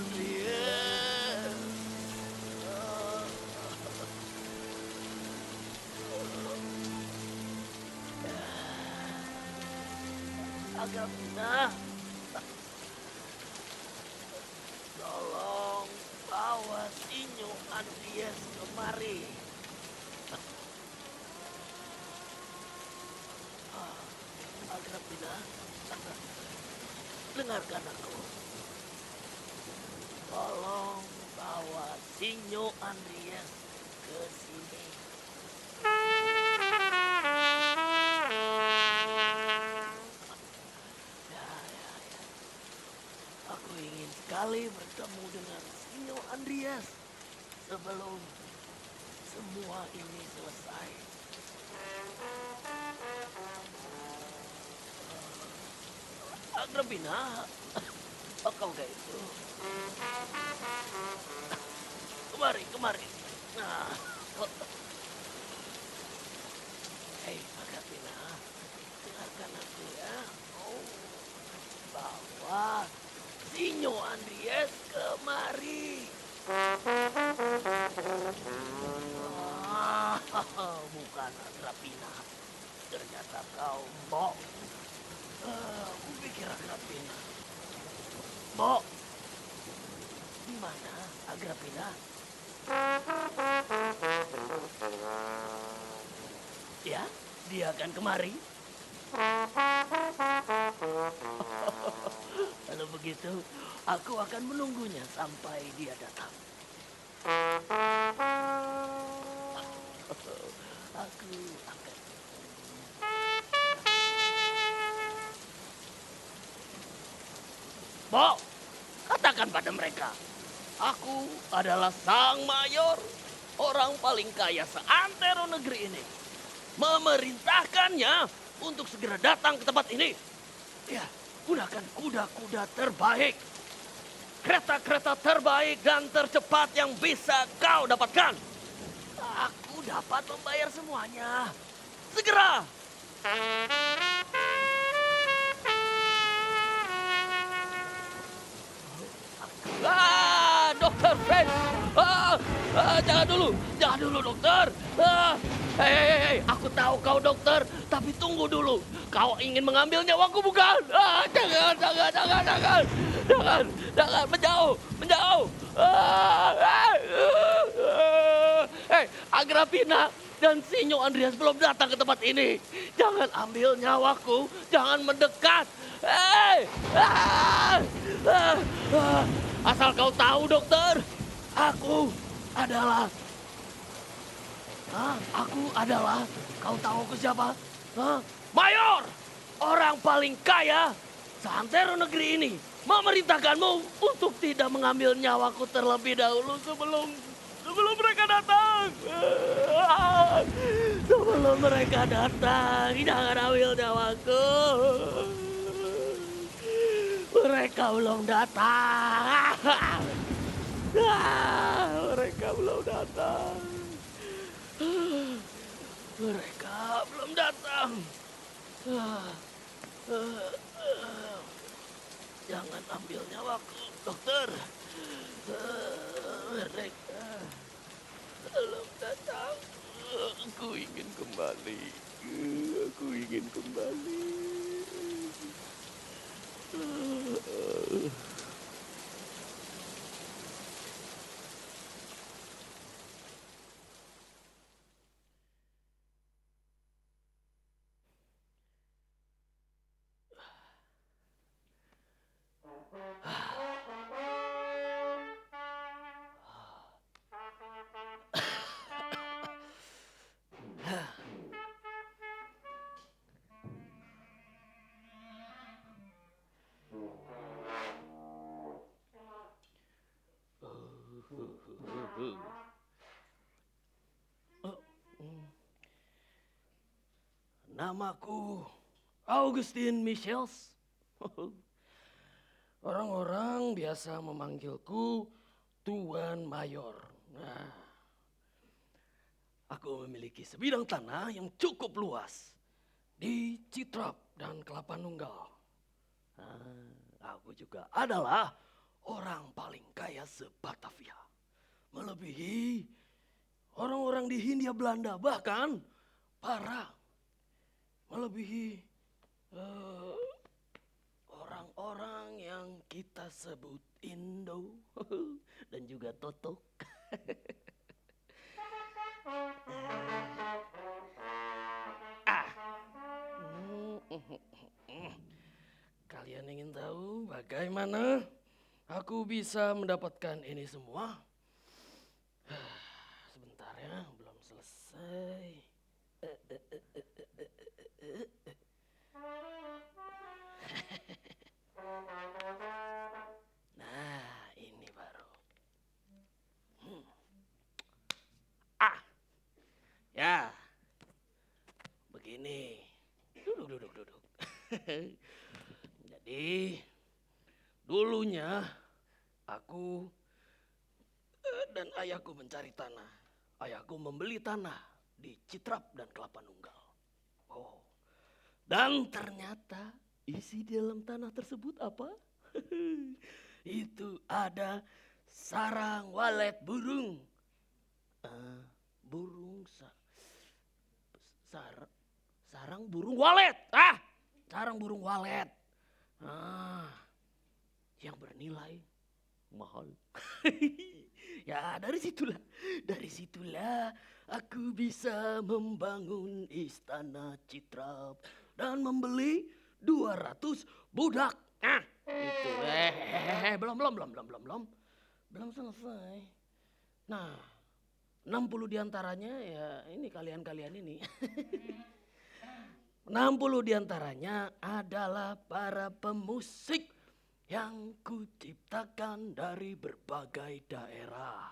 Andries. Agapina, tolong bawa Sinyo Andries kemari. Agapina, dengarkan aku. Tolong bawa Sinyo Andries ke sini. Ya, ya, ya. Aku ingin sekali bertemu dengan Sinyo Andries sebelum semua ini selesai. Agapina, kau gak itu? Kemari, kemari. Nah, hei Agapina, dengarkan aku ya. Oh, bawa Sinyo Andries kemari. Ah, bukan Agapina. Ternyata kau Mbok. Aku pikir Agapina. Mbok, di mana Agapina? Ya, dia akan kemari. Kalau begitu, aku akan menunggunya sampai dia datang. Aku akan. Mbok, katakan pada mereka, aku adalah sang mayor, orang paling kaya seantero negeri ini. Memerintahkannya untuk segera datang ke tempat ini. Ya, gunakan kuda-kuda terbaik, kereta-kereta terbaik dan tercepat yang bisa kau dapatkan. Aku dapat membayar semuanya. Segera! Dokter Fred. Jangan dulu dokter. Hei, aku tahu kau dokter, tapi tunggu dulu. Kau ingin mengambil nyawaku bukan? Jangan, menjauh. Hei, Agapina dan Sinyo Andries belum datang ke tempat ini. Jangan ambil nyawaku, jangan mendekat. Hei, asal kau tahu dokter, aku adalah, kau tahu aku siapa? Mayor, orang paling kaya seantero negeri ini, memerintahkanmu untuk tidak mengambil nyawaku terlebih dahulu sebelum mereka datang. Sebelum mereka datang, jangan ambil nyawaku. Mereka belum datang. Mereka belum datang. Mereka belum datang. Jangan ambil nyawaku, dokter. Mereka belum datang. Aku ingin kembali. Aku ingin kembali. Namaku Augustin Michels. Orang-orang biasa memanggilku Tuan Mayor. Nah, aku memiliki sebidang tanah yang cukup luas di Citrap dan Kelapa Nunggal. Aku juga adalah orang paling kaya se-Batavia. Melebihi orang-orang di Hindia Belanda, bahkan parah. Melebihi orang-orang yang kita sebut Indo dan juga Totok. Kalian ingin tahu bagaimana aku bisa mendapatkan ini semua? Sebentar ya, belum selesai. Nah, ini baru. Ya, begini. Duduk. Jadi, dulunya aku dan ayahku mencari tanah. Ayahku membeli tanah di Citrap dan Kelapa Nunggal. Oh, dan ternyata isi di dalam tanah tersebut apa? Itu ada sarang walet burung. Sarang burung walet. Sarang burung walet. Yang bernilai mahal. Ya, dari situlah aku bisa membangun istana Citrap dan membeli 200 budak. Itu belum selesai. Nah, 60 diantaranya ya ini kalian ini. 60 diantaranya adalah para pemusik yang kuciptakan dari berbagai daerah.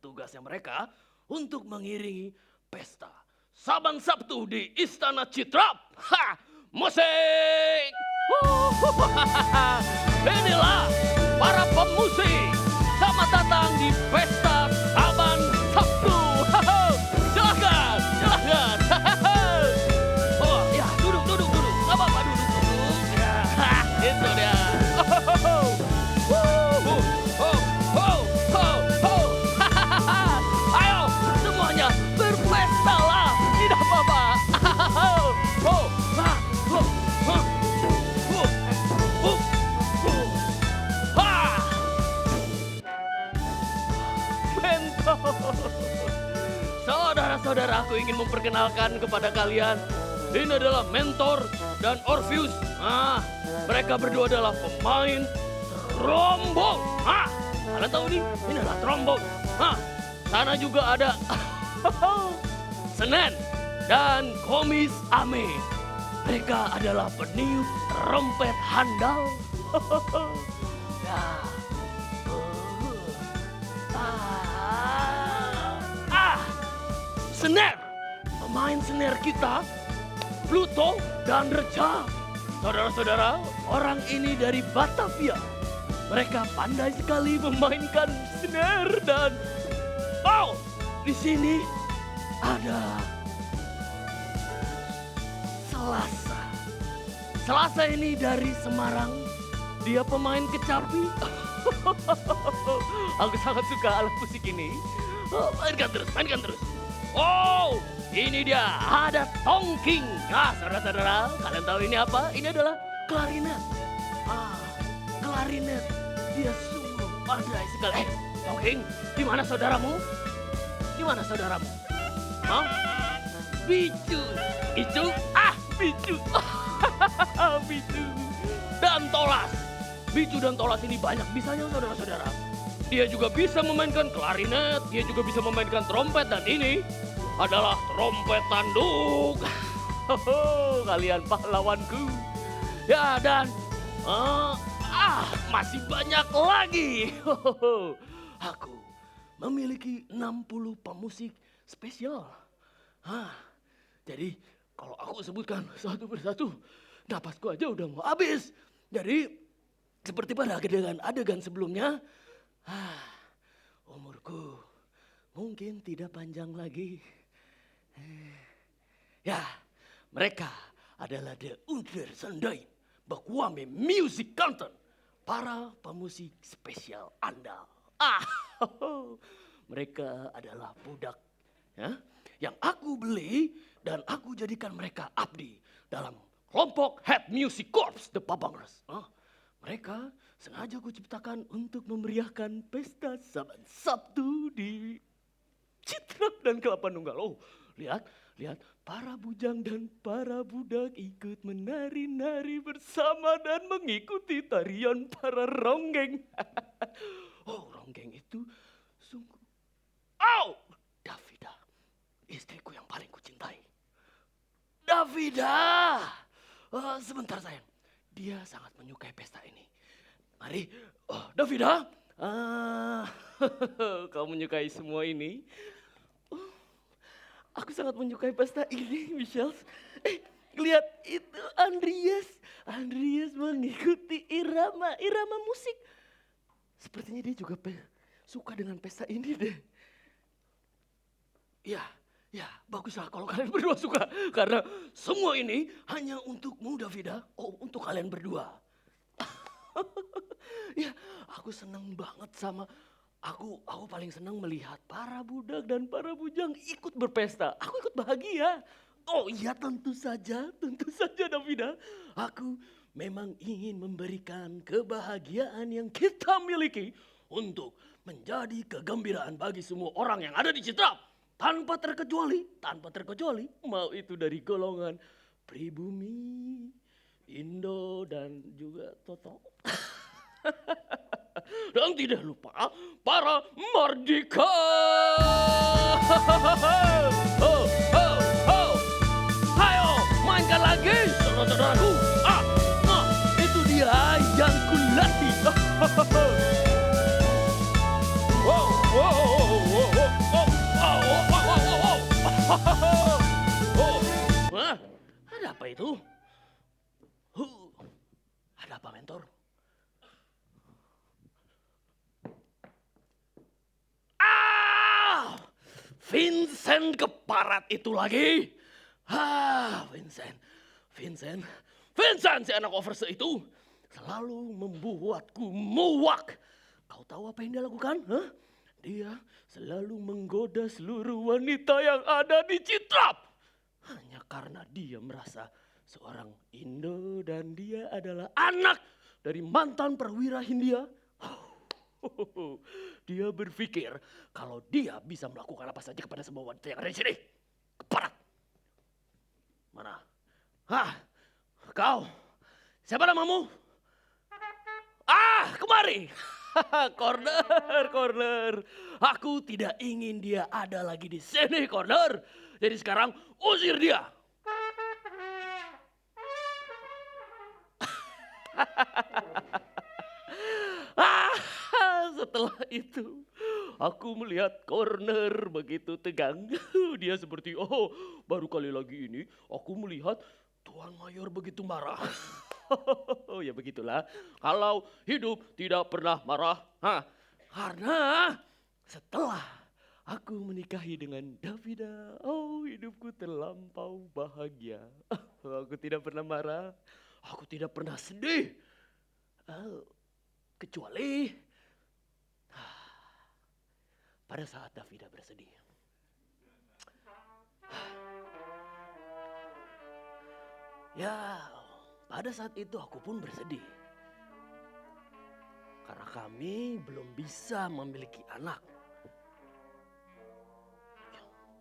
Tugasnya mereka untuk mengiringi pesta Saban Sabtu di Istana Citrap. Musik! Inilah para pemusik. Selamat datang di pesta Saban Sabtu. Silakan. Oh ya, duduk. Gak apa-apa, duduk. Ya, itu dia. Ayo, semuanya berpestalah. Tidak apa-apa. Saudara-saudara, aku ingin memperkenalkan kepada kalian. Ini adalah Mentor dan Orpheus. Mereka berdua adalah pemain trombon. Kalian tahu ini? Ini adalah trombon. Sana juga ada Senen dan Komis Ame. Mereka adalah peniup trompet handal. Sener, pemain sener kita, Pluto dan Reja. Saudara-saudara, orang ini dari Batavia. Mereka pandai sekali memainkan sener dan di sini ada Selasa. Selasa ini dari Semarang. Dia pemain kecapi. Aku sangat suka alat musik ini. Mainkan terus. Oh, ini dia ada tongking. Saudara-saudara, kalian tahu ini apa? Ini adalah klarinet. Klarinet. Dia sungguh pandai sekali. Tongking, di mana saudaramu? Bicu. Bicu. Bicu. Dan Tolas. Bicu dan Tolas ini banyak bisanya, saudara-saudara. Dia juga bisa memainkan klarinet, dia juga bisa memainkan trompet, dan ini adalah trompet tanduk. Kalian pahlawanku. Ya, dan masih banyak lagi. Aku memiliki 60 pemusik spesial. Jadi kalau aku sebutkan satu persatu, napasku aja udah mau habis. Jadi seperti pada adegan sebelumnya, umurku mungkin tidak panjang lagi. Ya, mereka adalah The Undersendein Bakwame Music Content. para pemusik spesial andal. Ah, mereka adalah budak ya, yang aku beli dan aku jadikan mereka abdi dalam kelompok Head Music Corps The Papangers. Mereka sengaja aku ciptakan untuk memeriahkan pesta Saban Sabtu di Citrap dan Kelapa Nunggal. Oh, lihat, para bujang dan para budak ikut menari-nari bersama dan mengikuti tarian para ronggeng. Oh, ronggeng itu sungguh. Oh, Davida, istriku yang paling kucintai. Davida, sebentar sayang. Dia sangat menyukai pesta ini. Mari, Davida. Kau menyukai semua ini? Aku sangat menyukai pesta ini, Michelle. Lihat itu Andreas. Andreas mengikuti irama musik. Sepertinya dia juga suka dengan pesta ini deh. Ya, baguslah kalau kalian berdua suka. Karena semua ini hanya untukmu, Davida. Oh, untuk kalian berdua. Ya, aku senang banget sama... Aku paling senang melihat para budak dan para bujang ikut berpesta. Aku ikut bahagia. Oh iya, tentu saja Davida. Aku memang ingin memberikan kebahagiaan yang kita miliki untuk menjadi kegembiraan bagi semua orang yang ada di Citrap. Tanpa terkecuali, mau itu dari golongan pribumi, Indo, dan juga Toto. Dan tidak lupa para Mardika. Ayo mainkan lagi saudara-saudaraku. Itu dia yang kulatih. Ada apa itu? Ada apa, mentor? Vincent keparat itu lagi. Vincent si anak overse itu selalu membuatku muak. Kau tahu apa yang dia lakukan? Dia selalu menggoda seluruh wanita yang ada di Citrap. Hanya karena dia merasa seorang Indo dan dia adalah anak dari mantan perwira Hindia. Dia berpikir kalau dia bisa melakukan apa saja kepada semua wanita yang ada di sini. Keparat. Mana? Kau? Siapa namamu? Kemari. Corner. Aku tidak ingin dia ada lagi di sini, Corner. Jadi sekarang usir dia. Setelah itu, aku melihat Corner begitu tegang. Dia seperti, baru kali lagi ini aku melihat Tuan Mayor begitu marah. Ya begitulah, kalau hidup tidak pernah marah. Karena setelah aku menikahi dengan Davida, hidupku terlampau bahagia. Aku tidak pernah marah, aku tidak pernah sedih. Kecuali pada saat Davida bersedih. Ya, pada saat itu aku pun bersedih. Karena kami belum bisa memiliki anak.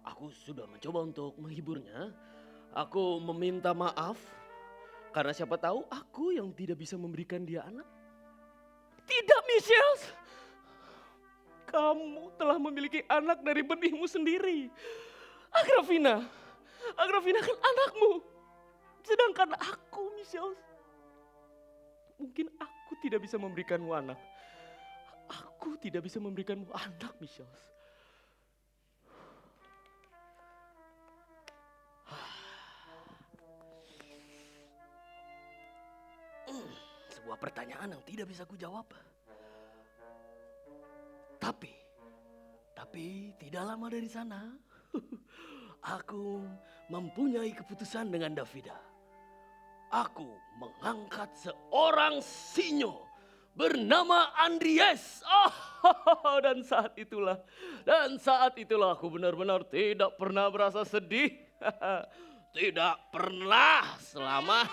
Aku sudah mencoba untuk menghiburnya. Aku meminta maaf. Karena siapa tahu aku yang tidak bisa memberikan dia anak. Tidak, Michelle. Kamu telah memiliki anak dari benihmu sendiri. Agrafina kan anakmu. Sedangkan aku, Michelle, mungkin aku tidak bisa memberikanmu anak. Aku tidak bisa memberikanmu anak, Michelle. Sebuah pertanyaan yang tidak bisa kujawab. Tapi tidak lama dari sana, aku mempunyai keputusan dengan Davida. Aku mengangkat seorang sinyo bernama Andries. Oh, dan saat itulah aku benar-benar tidak pernah merasa sedih. Tidak pernah selama.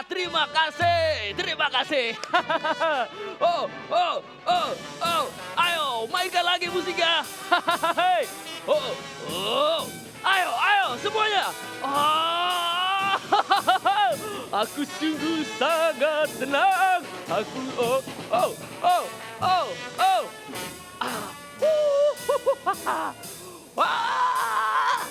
Terima kasih, terima kasih. Oh, oh, oh, oh, ayo mainkan lagi musiknya. Oh, oh, ayo, ayo semuanya. Aku sungguh sangat senang. Aku oh oh oh oh oh. Wah.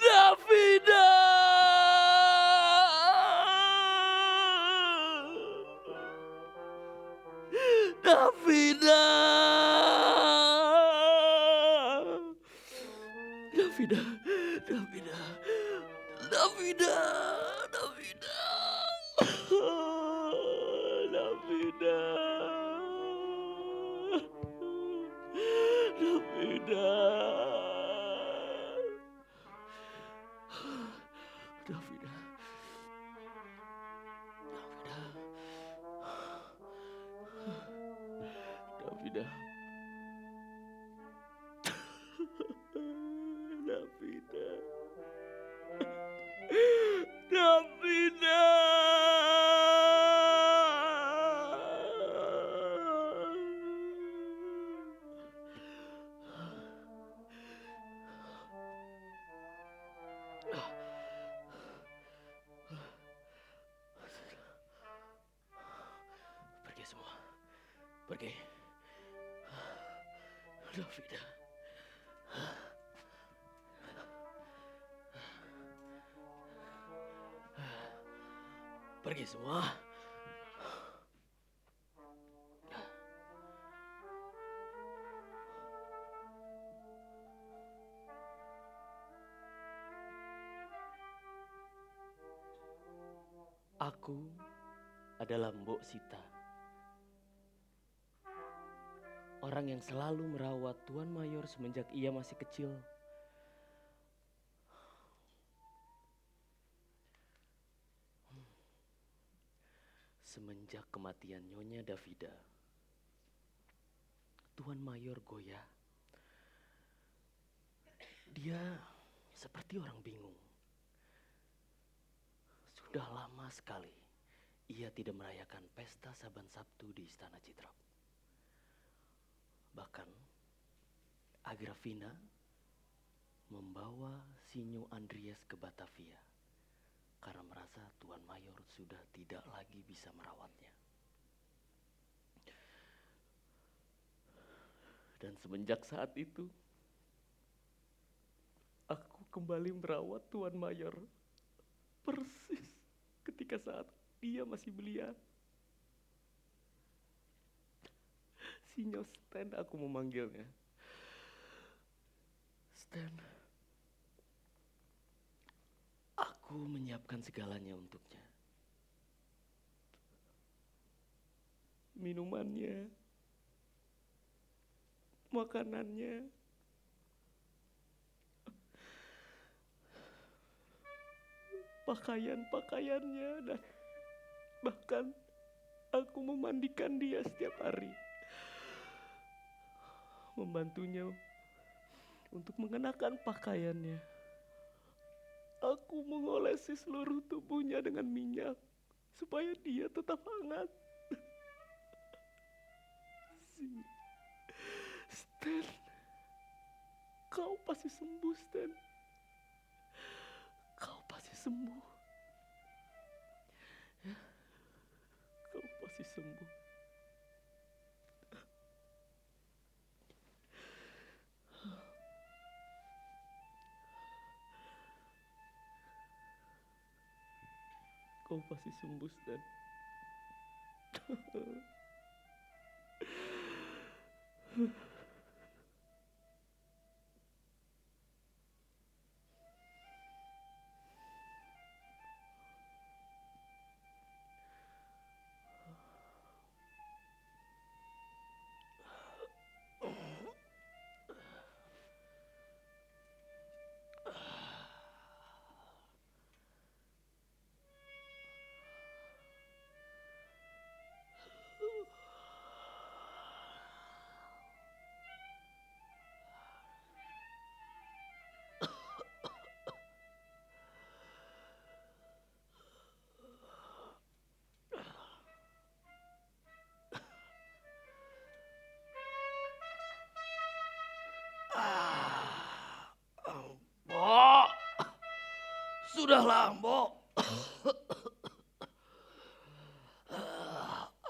Davida. Davida. Davida. Davida. Davida. Davida. Davida. Davida. Davida. Davida. Davida. Davida. Pergi semua. Pergi. Davida. Pergi semua. Aku adalah Mbok Sita. Orang yang selalu merawat Tuan Mayor semenjak ia masih kecil. Semenjak kematian Nyonya Davida, Tuan Mayor goyah. Dia seperti orang bingung. Sudah lama sekali ia tidak merayakan pesta Saban Sabtu di Istana Citrap. Bahkan Agrafina membawa Sinyo Andries ke Batavia karena merasa Tuan Mayor sudah tidak lagi bisa merawatnya. Dan semenjak saat itu, aku kembali merawat Tuan Mayor persis ketika saat dia masih belia. Sinyo Stan aku memanggilnya. Stan, aku menyiapkan segalanya untuknya. Minumannya, makanannya, pakaian-pakaiannya, dan bahkan aku memandikan dia setiap hari. Membantunya untuk mengenakan pakaiannya. Aku mengolesi seluruh tubuhnya dengan minyak supaya dia tetap hangat. Stan, kau pasti sembuh, Stan. Kau pasti sembuh. Ya, kau pasti sembuh. kau pasti sembuh, Stan. Mbok, sudahlah, Mbok.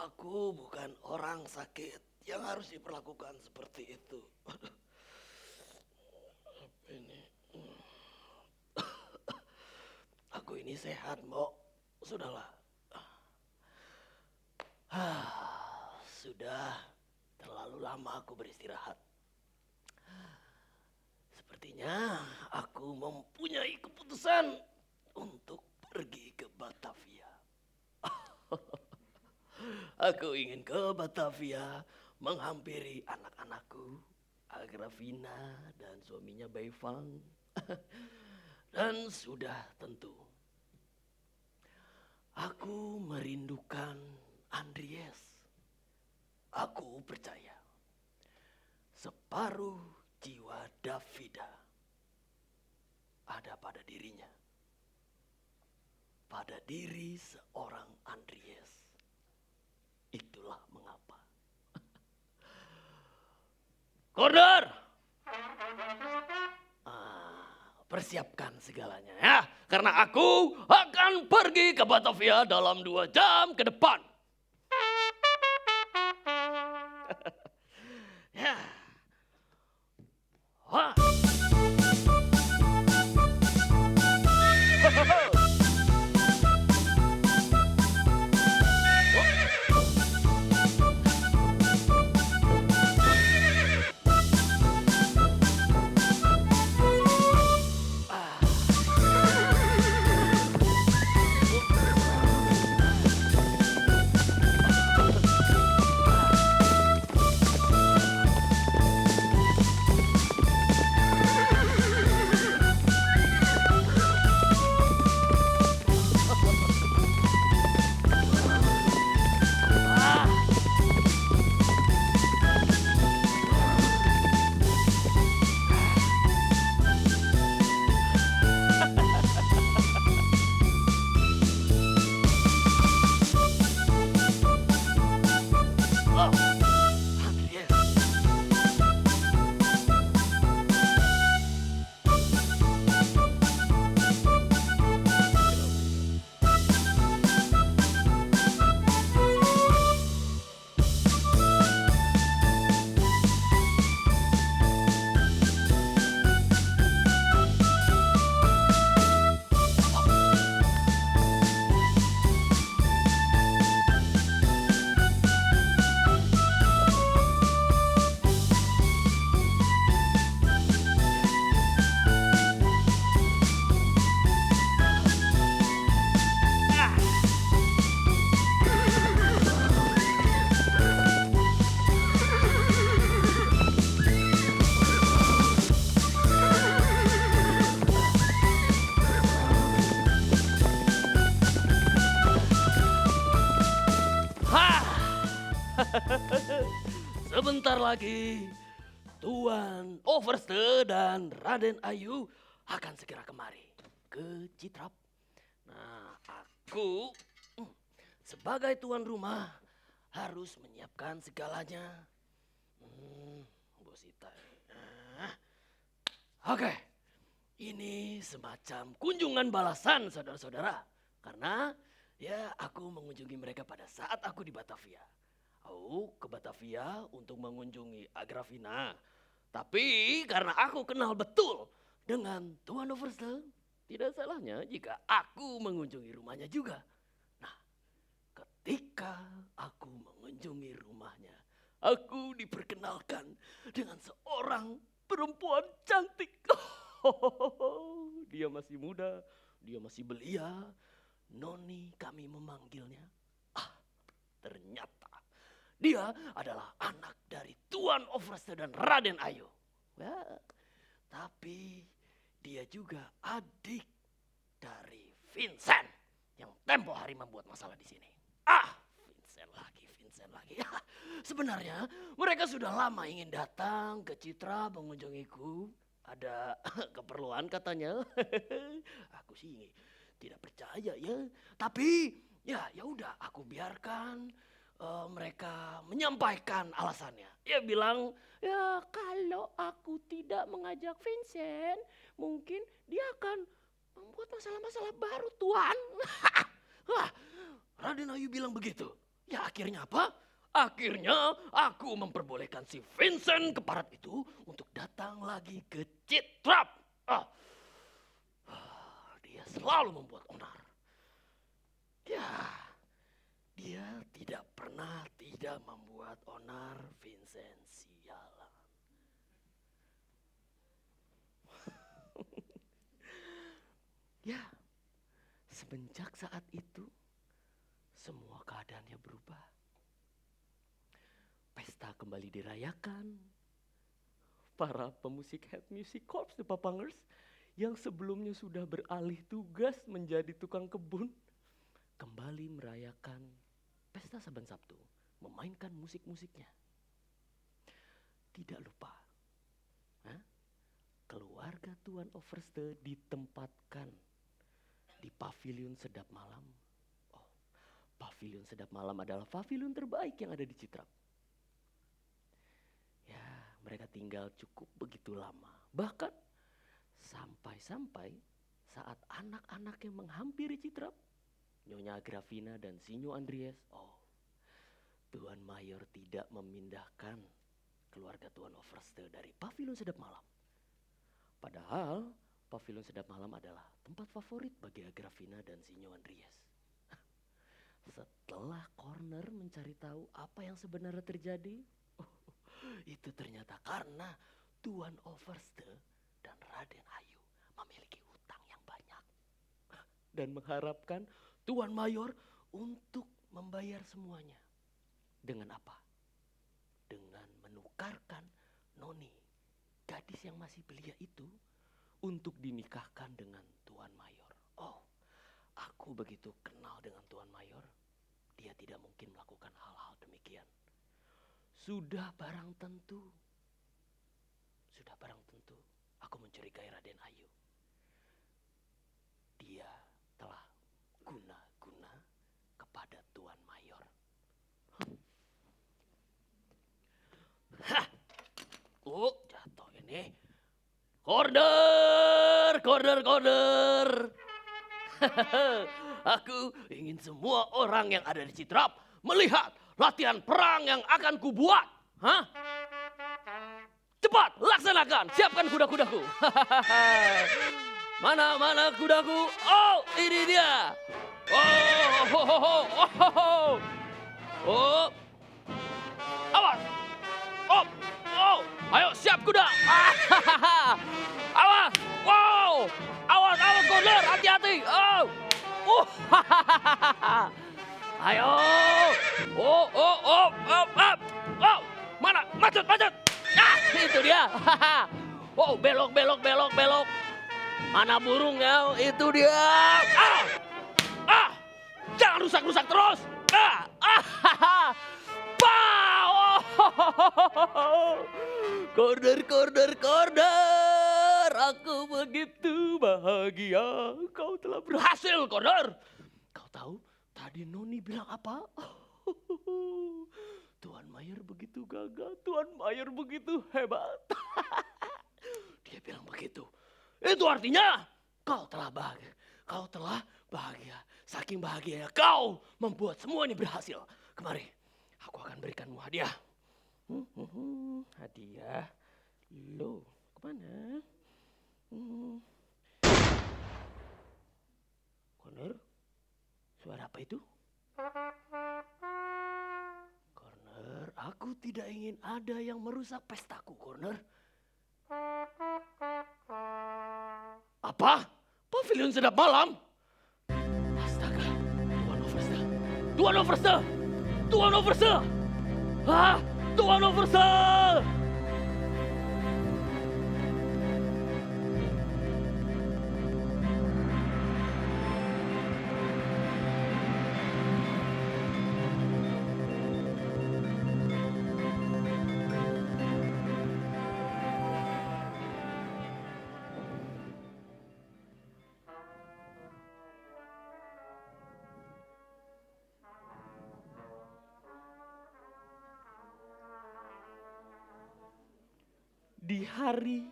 Aku bukan orang sakit yang harus diperlakukan seperti itu. Aduh, apa ini? Aku ini sehat, Mbok. Sudahlah. Sudah terlalu lama aku beristirahat. Sepertinya aku mempunyai keputusan untuk pergi ke Batavia. Aku ingin ke Batavia menghampiri anak-anakku, Agrafina dan suaminya Beifang. Dan sudah tentu, aku merindukan Andries. Aku percaya separuh jiwa Davida ada pada dirinya. Pada diri seorang Andries. Itulah mengapa. Korder! Persiapkan segalanya ya. Karena aku akan pergi ke Batavia dalam 2 jam ke depan. Ya. Wah. Sebentar lagi Tuan Overste dan Raden Ayu akan segera kemari ke Citrap. Nah, aku sebagai tuan rumah harus menyiapkan segalanya. Bosita. Oke, ini semacam kunjungan balasan saudara-saudara. Karena ya aku mengunjungi mereka pada saat aku di Batavia. Aku ke Batavia untuk mengunjungi Agrafina. Tapi karena aku kenal betul dengan Tuan Overste, tidak salahnya jika aku mengunjungi rumahnya juga. Maka aku mengunjungi rumahnya. Aku diperkenalkan dengan seorang perempuan cantik. Dia masih muda, dia masih belia. Noni kami memanggilnya. Ternyata dia adalah anak dari Tuan Overste dan Raden Ayu. Ya, tapi dia juga adik dari Vincent yang tempo hari membuat masalah di sini. Vincent lagi. Sebenarnya mereka sudah lama ingin datang ke Citra mengunjungiku. Ada keperluan katanya. Aku sih tidak percaya ya. Tapi ya udah aku biarkan mereka menyampaikan alasannya. Dia bilang, ya kalau aku tidak mengajak Vincent, mungkin dia akan membuat masalah-masalah baru, Tuan. Raden Ayu bilang begitu. Ya akhirnya apa? Akhirnya aku memperbolehkan si Vincent keparat itu untuk datang lagi ke Citrap. Dia selalu membuat onar. Ya, dia tidak pernah tidak membuat onar, Vincent, sialan. Ya, semenjak saat itu semua keadaannya berubah. Pesta kembali dirayakan. Para pemusik Head Music Corps The Papangers yang sebelumnya sudah beralih tugas menjadi tukang kebun kembali merayakan pesta saban Sabtu, memainkan musik-musiknya. Tidak lupa, keluarga Tuan Overste ditempatkan di Pavilion Sedap Malam. Pavilion Sedap Malam adalah pavilion terbaik yang ada di Citrap. Ya, mereka tinggal cukup begitu lama. Bahkan sampai-sampai saat anak-anak yang menghampiri Citrap, Nyonya Gravina dan Sinyo Andries, Tuan Mayor tidak memindahkan keluarga Tuan Overste dari Pavilion Sedap Malam. Padahal Pavilion Sedap Malam adalah tempat favorit bagi Gravina dan Sinyo Andries. Setelah Corner mencari tahu apa yang sebenarnya terjadi, itu ternyata karena Tuan Overste dan Raden Ayu memiliki hutang yang banyak. Dan mengharapkan Tuan Mayor untuk membayar semuanya. Dengan apa? Dengan menukarkan Noni, gadis yang masih belia itu, untuk dinikahkan dengan Tuan Mayor. Aku begitu kenal dengan Tuan Mayor, dia tidak mungkin melakukan hal-hal demikian. Sudah barang tentu, aku mencurigai Raden Ayu. Dia telah guna-guna kepada Tuan Mayor. Jatuh ini. Korder. Aku ingin semua orang yang ada di Citrap melihat latihan perang yang akan kubuat. Cepat laksanakan, siapkan kuda-kudaku. Mana kudaku? Ini dia. Awas. Ayo siap kuda. Awas. Awas Korder, hati-hati. Ayo. Mana? Macet. Itu dia. Belok. Mana burungnya? Itu dia. Jangan rusak terus. Korder. Aku begitu bahagia. Kau telah berhasil, Korder. Kau tahu tadi Noni bilang apa? Tuan Mayor begitu gagah, Tuan Mayor begitu hebat. Dia bilang begitu. Itu artinya kau telah bahagia. Saking bahagianya kau membuat semua ini berhasil. Kemari, aku akan berikanmu hadiah. Hadiah? Loh, kemana? Corner? Suara apa itu? Aku tidak ingin ada yang merusak pestaku, Corner. Apa? Pavilion sedap malam? Astaga, Tuan Overste. Tuan Overste! Tuan Overste! Ah, Tuan Overste! Di hari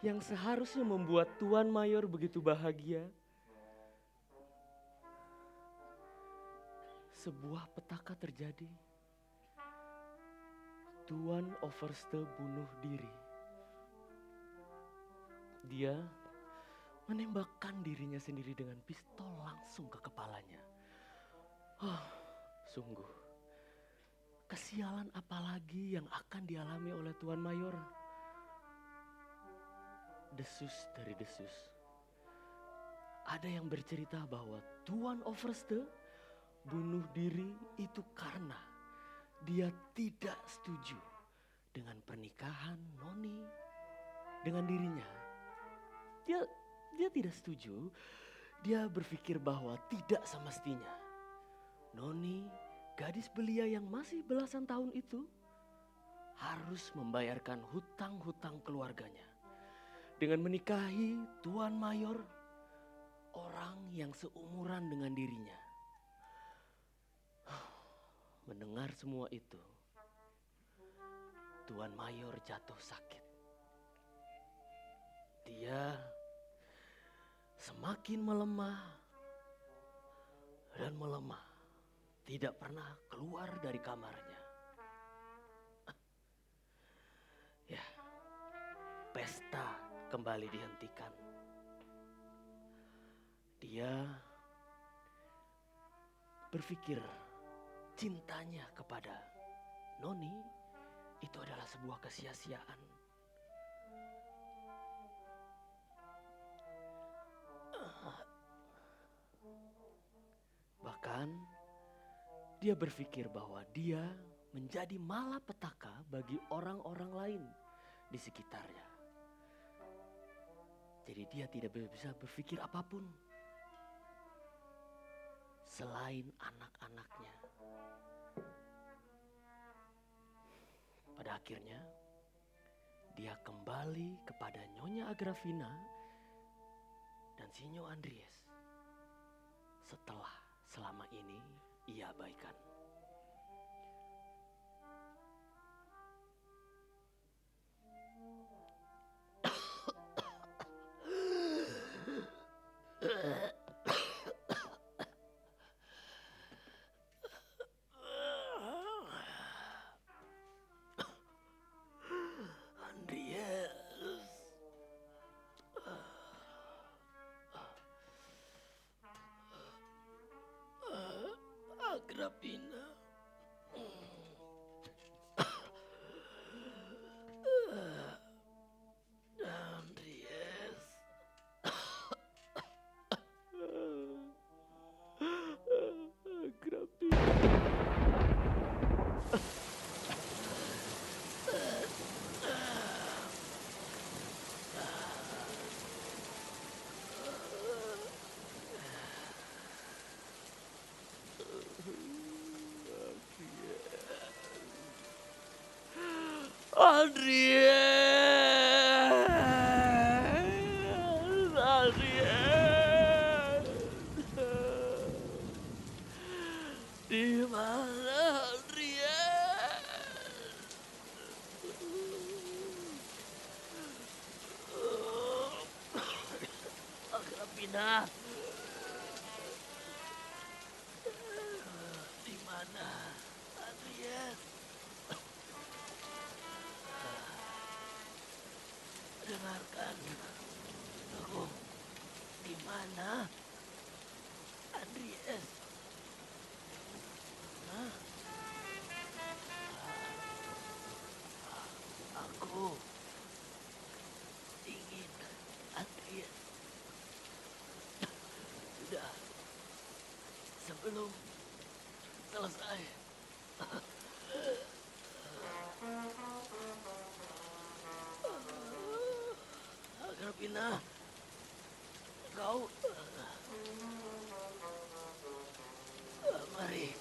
yang seharusnya membuat Tuan Mayor begitu bahagia, sebuah petaka terjadi. Tuan Overste bunuh diri. Dia menembakkan dirinya sendiri dengan pistol langsung ke kepalanya. Sungguh, kesialan apalagi yang akan dialami oleh Tuan Mayor? Desus dari desus. Ada yang bercerita bahwa Tuan Overste bunuh diri itu karena dia tidak setuju dengan pernikahan Noni dengan dirinya. Dia tidak setuju. Dia berpikir bahwa tidak semestinya Noni, gadis belia yang masih belasan tahun itu, harus membayarkan hutang-hutang keluarganya dengan menikahi Tuan Mayor, orang yang seumuran dengan dirinya. Mendengar semua itu, Tuan Mayor jatuh sakit. Dia semakin melemah dan melemah, tidak pernah keluar dari kamarnya. Ya, pesta kembali dihentikan. Dia berpikir cintanya kepada Noni itu adalah sebuah kesia-siaan. Bahkan dia berpikir bahwa dia menjadi malapetaka bagi orang-orang lain di sekitarnya. Jadi dia tidak bisa berpikir apapun selain anak-anaknya. Pada akhirnya dia kembali kepada Nyonya Agrafina dan Sinyo Andries setelah selama ini ia abaikan. Agrafina. Andries. Agrafina. Andries. Di mana Andries? Agrafina. Di mana Andries? Dengarkan aku. Di mana Andries? selesai. Agrippina, kau mari.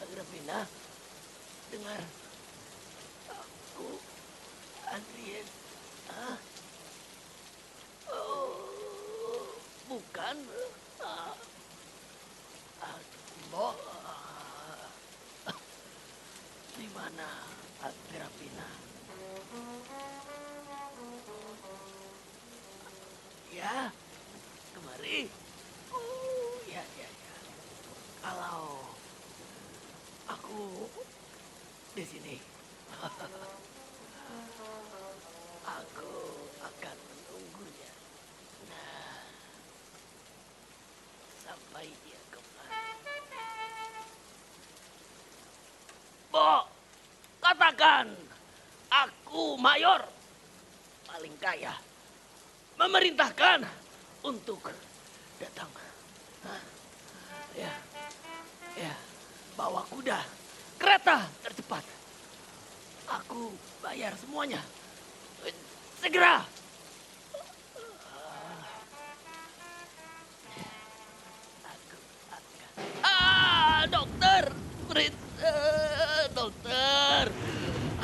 Agrippina, dengar aku, Andries. Hah? Oh, bukan. Ah, Bo, di mana Agrippina? Ya, kemari. Oh, ya, ya, ya. Kalau aku di sini, aku akan menunggunya. Nah, sampai dia kembali. Bo, katakan, aku mayor paling kaya, memerintahkan untuk datang. Hah? Ya, ya, bawa kuda, kereta tercepat. Aku bayar semuanya. Segera. Aku akan. Dokter, Fritz, dokter.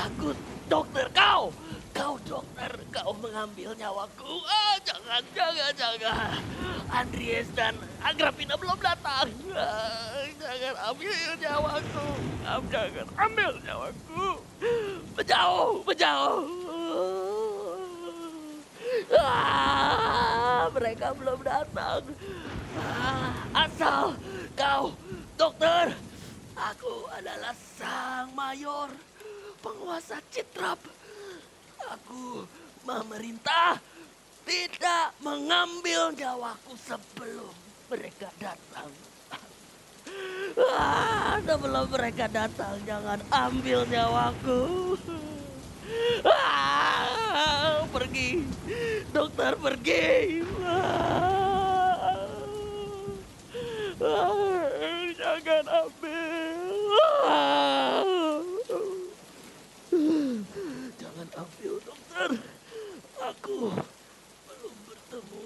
Aku dokter kau. Kau dokter, kau mengambil nyawaku. Jangan, jangan, jangan. Andries dan Agrippina belum datang. Jangan ambil nyawaku. Jangan ambil nyawaku. Menjauh, menjauh. Mereka belum datang. Asal kau, dokter, aku adalah sang mayor, penguasa Citrap. Aku memerintah tidak mengambil nyawaku sebelum mereka datang. Sebelum mereka datang, jangan ambil nyawaku. Pergi, dokter pergi. Jangan ambil. Jangan ambil, dokter. Aku belum bertemu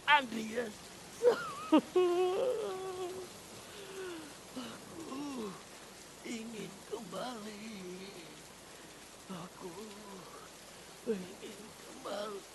Andreas. Aku ingin kembali. Aku ingin kembali.